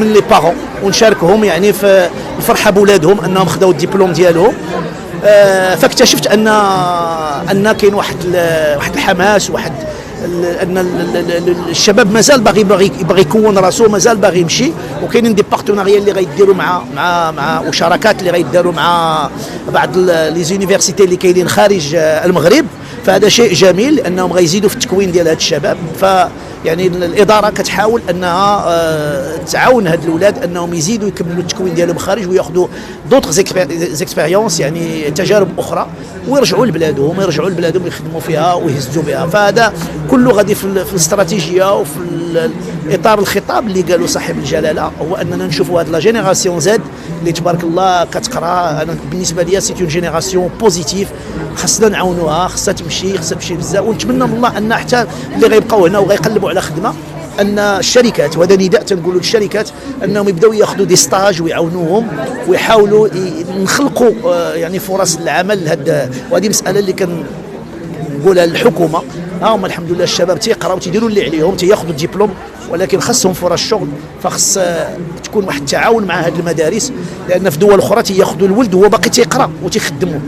من لي بارون ونشاركهم يعني في الفرحه بولادهم انهم خداو الدبلوم ديالهم. فاكتشفت ان كاين واحد الحماس، واحد ان الشباب مازال باغي يكون راسو، مازال باغي يمشي، وكاينين دي بارتناريا اللي غيديروا مع وشراكات اللي غيديروا مع بعض لي زونيفرسيتي اللي كاينين خارج المغرب. فهذا شيء جميل انهم غيزيدوا في التكوين ديال هاد الشباب. يعني الاداره كتحاول انها تعاون هاد الاولاد انهم يزيدوا يكملوا التكوين ديالهم خارج وياخذوا دوطغ زيكسبيريونس، يعني تجارب اخرى، ويرجعوا لبلادهم يخدموا فيها ويهزوا بها. فهذا كله غادي في الاستراتيجيه وفي اطار الخطاب اللي قالوا صاحب الجلاله، هو اننا نشوفوا هاد لا جينيراسيون زاد اللي تبارك الله كتقرا. انا بالنسبه لي سي اون جينيراسيون بوزيتيف، خاصنا نعاونوها، خاصها تمشي بزاف. ونتمنى من الله ان حتى اللي غيبقاو هنا وغيقلبوا على خدمه، ان الشركات، وهذا نداء تنقولوا للشركات، انهم يبداو ياخذوا دي ستاج ويعاونوهم ويحاولوا نخلقوا يعني فرص العمل. وهذه مساله اللي كنقولها للحكومه. هما الحمد لله الشباب تيقراو تيديروا اللي عليهم، تياخذوا الدبلوم، ولكن خاصهم فرص شغل. فخص تكون واحد التعاون مع هذه المدارس، لان في دول اخرى تياخذوا الولد وهو باقي تيقرا وتيخدموا.